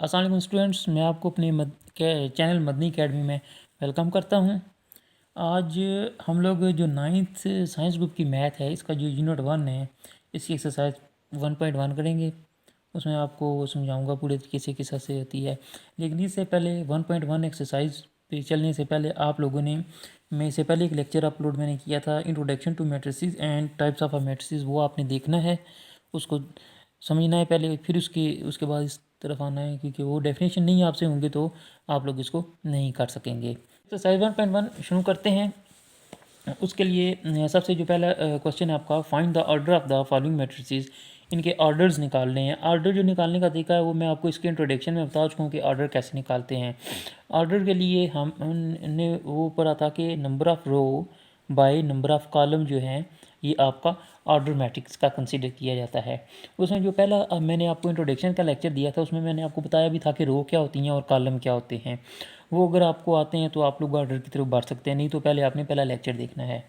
अस्सलाम वालेकुम स्टूडेंट्स, मैं आपको अपने चैनल मदनी अकेडमी में वेलकम करता हूं। आज हम लोग जो नाइन्थ साइंस ग्रुप की मैथ है, इसका जो यूनिट 1 है, इसकी एक्सरसाइज 1.1 करेंगे। उसमें आपको समझाऊंगा पूरे तरीके से किस तरह से होती है। लेकिन इससे पहले 1.1 एक्सरसाइज पे चलने से पहले आप लोगों ने मैं इससे पहले एक लेक्चर अपलोड मैंने किया था, introduction to matrices and types of matrices. वो आपने देखना है, उसको समझना है पहले, फिर उसके बाद इस तरफ आना है, क्योंकि वो डेफिनेशन नहीं आपसे होंगे तो आप लोग इसको नहीं कर सकेंगे। तो साइज 1.1 शुरू करते हैं। उसके लिए सबसे जो पहला क्वेश्चन है आपका, find the order of the following matrices. इनके ऑर्डर्स निकालने हैं। ऑर्डर जो निकालने का तरीका है वो मैं आपको इसके इंट्रोडक्शन में बता चुका हूँ कि ऑर्डर कैसे निकालते हैं। ऑर्डर के लिए हमने वो पढ़ा था कि number of row by number of column जो हैं, ये आपका ऑर्डर मैट्रिक्स का कंसीडर किया जाता है। उसमें जो पहला मैंने आपको इंट्रोडक्शन का लेक्चर दिया था, उसमें मैंने आपको बताया भी था कि रो क्या होती हैं और कॉलम क्या होते हैं। वो अगर आपको आते हैं तो आप लोग ऑर्डर की तरफ बढ़ सकते हैं, नहीं तो पहले आपने पहला लेक्चर देखना है।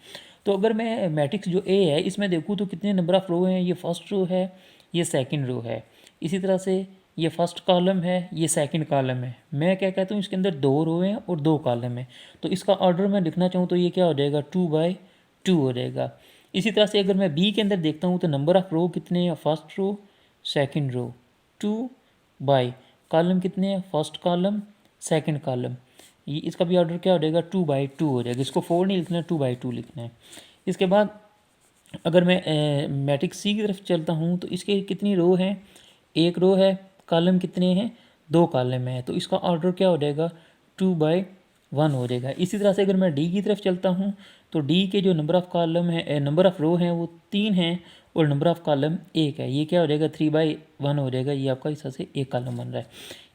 तो अगर मैं मैट्रिक्स जो ए है इसमें देखूँ तो कितने नंबर ऑफ़ रो हैं, ये फर्स्ट रो है, ये सेकंड रो है। इसी तरह से ये फर्स्ट कॉलम है, ये सेकंड कॉलम है। मैं क्या कहता हूँ, इसके अंदर 2 रो हैं और 2 कॉलम है। तो इसका ऑर्डर मैं लिखना चाहूँ तो ये क्या हो जाएगा, 2/2 हो जाएगा। इसी तरह से अगर मैं बी के अंदर देखता हूँ तो नंबर ऑफ़ रो कितने हैं, first row second row, 2 by column कितने हैं, फर्स्ट कॉलम सेकंड कॉलम। ये इसका भी ऑर्डर क्या हो जाएगा, 2/2 हो जाएगा। इसको 4 नहीं लिखना है, 2/2 लिखना है। इसके बाद अगर मैं मैट्रिक्स सी की तरफ चलता हूँ तो इसके कितनी रो हैं, 1 रो है, कॉलम कितने हैं, 2 कॉलम है। तो इसका ऑर्डर क्या हो जाएगा, 2/1 हो जाएगा। इसी तरह से अगर मैं डी की तरफ चलता हूँ तो डी के जो नंबर ऑफ़ कॉलम है, नंबर ऑफ़ रो हैं वो 3 हैं और नंबर ऑफ़ कॉलम 1 है। ये क्या हो जाएगा, 3/1 हो जाएगा। ये आपका इस तरह से एक कॉलम बन रहा है।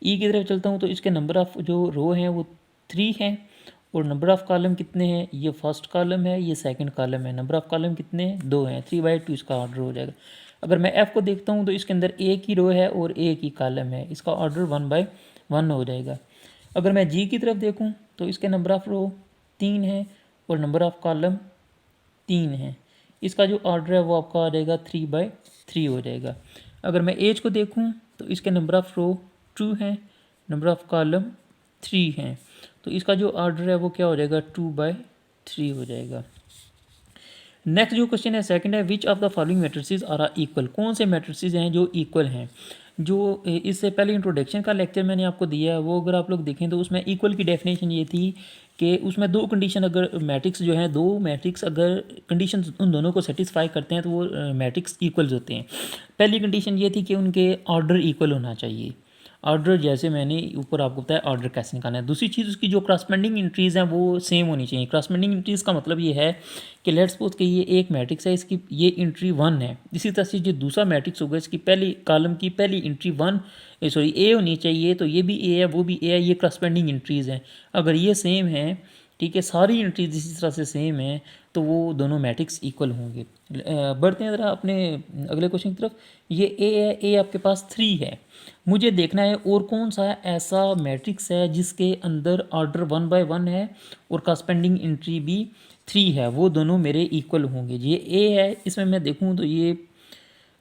ई की तरफ चलता हूँ तो इसके नंबर ऑफ़ जो रो हैं वो 3 हैं और नंबर ऑफ़ कॉलम कितने हैं, ये फर्स्ट कॉलम है, ये सेकंड कॉलम है। नंबर ऑफ़ कॉलम कितने हैं, 2 हैं। 3/2 इसका ऑर्डर हो जाएगा। अगर मैं एफ़ को देखता हूँ तो इसके अंदर एक ही रो है और एक ही कॉलम है। इसका ऑर्डर 1/1 हो जाएगा। अगर मैं जी की तरफ देखूँ तो इसके नंबर ऑफ़ रो 3 है और नंबर ऑफ़ कॉलम 3 है। इसका जो ऑर्डर है वो आपका आ जाएगा 3/3 हो जाएगा। अगर मैं एज को देखूँ तो इसके नंबर ऑफ़ रो 2 हैं, नंबर ऑफ़ कॉलम 3 हैं। तो इसका जो ऑर्डर है वो क्या हो जाएगा, 2/3 हो जाएगा। नेक्स्ट जो क्वेश्चन है सेकंड है, which of the following matrices are equal. कौन से मैट्रिसेस हैं जो इक्वल हैं। जो इससे पहले इंट्रोडक्शन का लेक्चर मैंने आपको दिया है, वो अगर आप लोग देखें तो उसमें इक्वल की डेफिनेशन ये थी कि उसमें 2 कंडीशन, अगर मैट्रिक्स जो है 2 मैट्रिक्स अगर कंडीशन उन दोनों को सेटिस्फाई करते हैं तो वो मैट्रिक्स इक्वल्स होते हैं। पहली कंडीशन ये थी कि उनके ऑर्डर इक्वल होना चाहिए। ऑर्डर जैसे मैंने ऊपर आपको बताया ऑर्डर कैसे निकालना है। दूसरी चीज़, उसकी जो क्रॉसपेंडिंग एंट्रीज़ हैं वो सेम होनी चाहिए। क्रॉसपेंडिंग एंट्रीज़ का मतलब ये है कि लेट्स सपोज कि ये एक मैट्रिक्स है, इसकी ये एंट्री 1 है। इसी तरह से जो दूसरा मैट्रिक्स होगा, इसकी पहली कॉलम की पहली एंट्री 1 सॉरी ए होनी चाहिए, तो ये भी ए है, वो भी ए है। ये क्रॉसपेंडिंग एंट्रीज़ हैं। अगर ये सेम है, ठीक है, सारी एंट्रीज इसी तरह से सेम है, तो वो दोनों मैट्रिक्स इक्वल होंगे। बढ़ते हैं ज़रा अपने अगले क्वेश्चन की तरफ। ये ए है, ए आपके पास 3 है। मुझे देखना है और कौन सा ऐसा मैट्रिक्स है जिसके अंदर ऑर्डर 1/1 है और करस्पेंडिंग एंट्री भी 3 है, वो दोनों मेरे इक्वल होंगे। ये ए है, इसमें मैं देखूँ तो ये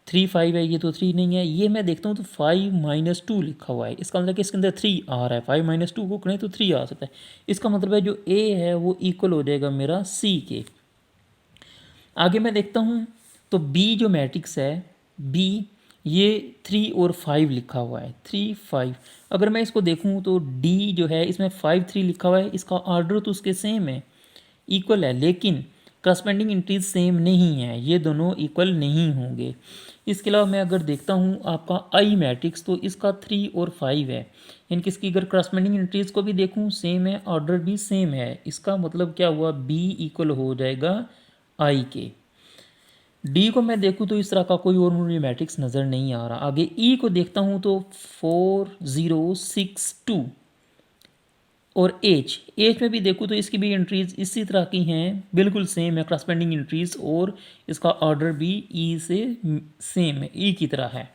3 5 है, ये तो 3 नहीं है। ये मैं देखता हूँ तो 5-2 लिखा हुआ है, इसका मतलब कि इसके अंदर 3 आ रहा है। 5-2 को करें तो 3 आ सकता है। इसका मतलब है जो ए है वो इक्वल हो जाएगा मेरा सी के। आगे मैं देखता हूँ तो बी जो मैट्रिक्स है, बी ये 3 और 5 लिखा हुआ है, 3-5। अगर मैं इसको देखूँ तो डी जो है इसमें 5-3 लिखा हुआ है। इसका ऑर्डर तो उसके सेम है, इक्वल है, लेकिन करस्पेंडिंग एंट्रीज सेम नहीं है, ये दोनों इक्वल नहीं होंगे। इसके अलावा मैं अगर देखता हूँ आपका आई मैट्रिक्स, तो इसका 3 और 5 है। इनकी इसकी अगर करस्पेंडिंग एंट्रीज को भी देखूँ सेम है, ऑर्डर भी सेम है। इसका मतलब क्या हुआ, बी इक्वल हो जाएगा आई के। डी को मैं देखूँ तो इस तरह का कोई और मुझे मैट्रिक्स नज़र नहीं आ रहा। आगे ई को देखता हूँ तो 4-0-6-2 और एच में भी देखूँ तो इसकी भी एंट्रीज इसी तरह की हैं, बिल्कुल सेम है करस्पेंडिंग एंट्रीज, और इसका ऑर्डर भी ई से सेम है, ई की तरह है।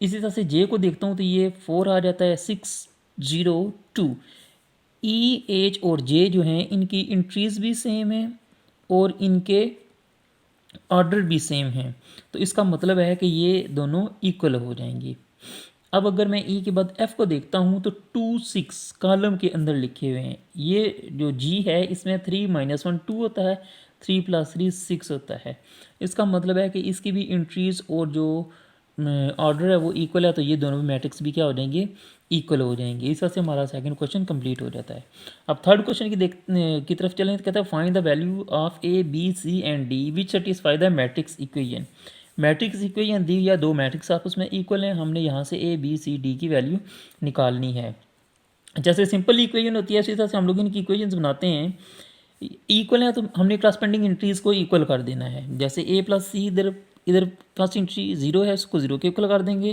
इसी तरह से जे को देखता हूँ तो ये 4 आ जाता है, 6-0-2। ई एच और जे जो हैं इनकी एंट्रीज भी सेम है और इनके ऑर्डर भी सेम है। तो इसका मतलब है कि ये दोनों इक्वल हो जाएंगे। अब अगर मैं ई के बाद एफ को देखता हूँ तो 2 6 कॉलम के अंदर लिखे हुए हैं। ये जो जी है इसमें 3 - 1 2 होता है, 3 + 3 6 होता है। इसका मतलब है कि इसकी भी एंट्रीज और जो ऑर्डर है वो इक्वल है, तो ये दोनों भी मैट्रिक्स भी क्या हो जाएंगे, इक्वल हो जाएंगे। इस तरह से हमारा सेकंड क्वेश्चन कंप्लीट हो जाता है। अब थर्ड क्वेश्चन की तरफ चलें तो कहता है find the value of A B C and D which satisfy the matrix equation. Matrix equation दी या दो मैट्रिक्स आपस में इक्वल हैं, हमने यहाँ से ए बी सी डी की वैल्यू निकालनी है। जैसे सिंपल इक्वेशन होती है इसी तरह से हम लोग इनकी इक्वेशंस बनाते हैं। इक्वल है तो हमने करस्पेंडिंग एंट्रीज को इक्वल कर देना है। जैसे ए प्लस सी इधर इधर फर्स्ट एंट्री 0 है, उसको 0 के इक्वल कर देंगे।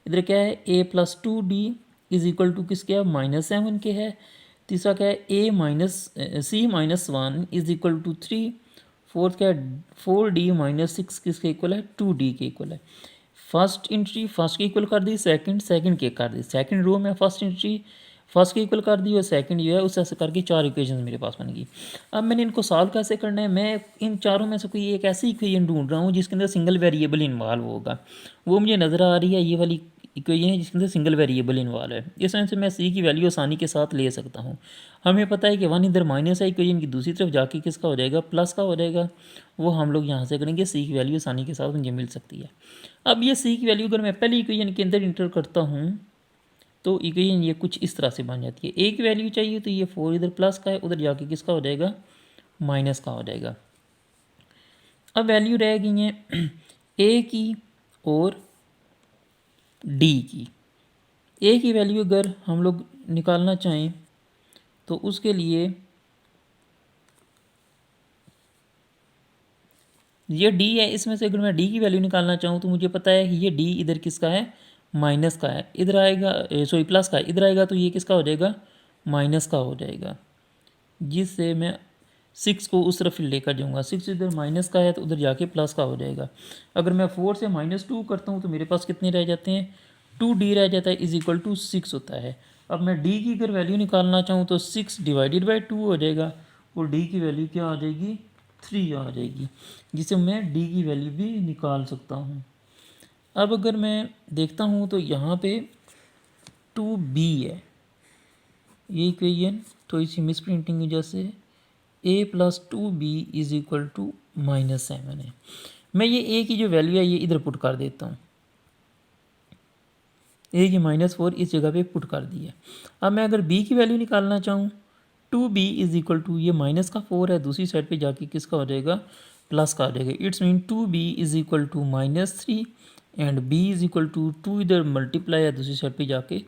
इधर क्या है A plus 2d is equal to किसके है, -7 के है। तीसरा क्या है A minus C -1 is equal to 3। Fourth क्या है 4d - 6 किसके इक्वल है, 2d के इक्वल है। फर्स्ट एंट्री फर्स्ट के इक्वल कर दी, सेकंड के कर दी। सेकंड रो में फर्स्ट एंट्री फर्स्ट के इक्वल कर दी और सेकंड जो है उस ऐसे करके 4 इक्वेशन मेरे पास बन गई। अब मैंने इनको सॉल्व कैसे करना है, मैं इन चारों में से कोई एक ऐसी इक्वेशन ढूंढ रहा हूँ जिसके अंदर सिंगल वेरिएबल इन्वॉल्व होगा। वो मुझे नज़र आ रही है ये वाली इक्वेशन है जिसके अंदर सिंगल वेरिएबल इन्वॉल्व है। इस वजह से मैं सी की वैल्यू आसानी के साथ ले सकता हूँ। हमें पता है कि 1 इधर माइनस है, इक्वेशन की दूसरी तरफ जाके किसका हो जाएगा, प्लस का हो जाएगा। वो हम लोग यहाँ से करेंगे, सी की वैल्यू आसानी के साथ मुझे मिल सकती है। अब ये सी की वैल्यू अगर मैं पहली इक्वेशन के अंदर इंटर करता हूँ तो इक्वेशन ये कुछ इस तरह से बन जाती है। ए की वैल्यू चाहिए तो ये 4 इधर प्लस का है, उधर जाके किसका हो जाएगा, माइनस का हो जाएगा। अब वैल्यू रह गई हैं ए की और डी की। ए की वैल्यू अगर हम लोग निकालना चाहें तो उसके लिए ये डी है, इसमें से अगर मैं डी की वैल्यू निकालना चाहूँ तो मुझे पता है कि ये डी इधर किसका है, माइनस का है। इधर आएगा सॉरी प्लस का है, इधर आएगा तो ये किसका हो जाएगा, माइनस का हो जाएगा। जिससे मैं 6 को उस तरफ लेकर जाऊँगा। 6 इधर माइनस का है तो उधर जाके प्लस का हो जाएगा। अगर मैं 4 से -2 करता हूँ तो मेरे पास कितने रह जाते हैं, 2d रह जाता है इज इक्वल टू 6 होता है। अब मैं d की अगर वैल्यू निकालना चाहूँ तो 6 डिवाइडेड बाई 2 हो जाएगा और d की वैल्यू क्या आ जाएगी, 3 आ जाएगी, जिससे मैं d की वैल्यू भी निकाल सकता हूँ। अब अगर मैं देखता हूँ तो यहाँ पे 2b है ये इक्वेशन, तो इसी मिस प्रिंटिंग की वजह से a + 2b is equal to -7 है। मैं ये a की जो वैल्यू है ये इधर पुट कर देता हूँ, a की -4 इस जगह पे पुट कर दी है। अब मैं अगर b की वैल्यू निकालना चाहूँ 2b इज इक्वल टू ये माइनस का 4 है, दूसरी साइड पे जाके किसका हो जाएगा, प्लस का हो जाएगा। It's mean 2b is equal to -3 and b is equal to 2 इधर मल्टीप्लाई है, दूसरी साइड पे जाके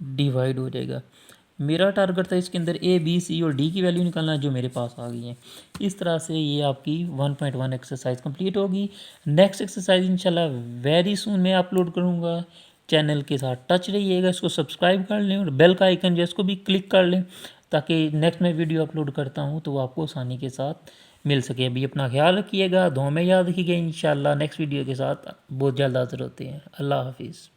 डिवाइड हो जाएगा। मेरा टारगेट था इसके अंदर ए बी सी और डी की वैल्यू निकालना, जो मेरे पास आ गई है। इस तरह से ये आपकी 1.1 एक्सरसाइज कंप्लीट होगी। नेक्स्ट एक्सरसाइज इंशाल्लाह वेरी सून मैं अपलोड करूँगा। चैनल के साथ टच रहिएगा, इसको सब्सक्राइब कर लें और बेल का आइकन जो है इसको भी क्लिक कर लें ताकि नेक्स्ट मैं वीडियो अपलोड करता हूँ तो वो आपको आसानी के साथ मिल सके। अभी अपना ख्याल रखिएगा, दुआ में याद रखिएगा। इंशाल्लाह नेक्स्ट वीडियो के साथ बहुत जल्द हाजिर होते हैं। अल्लाह हाफिज़।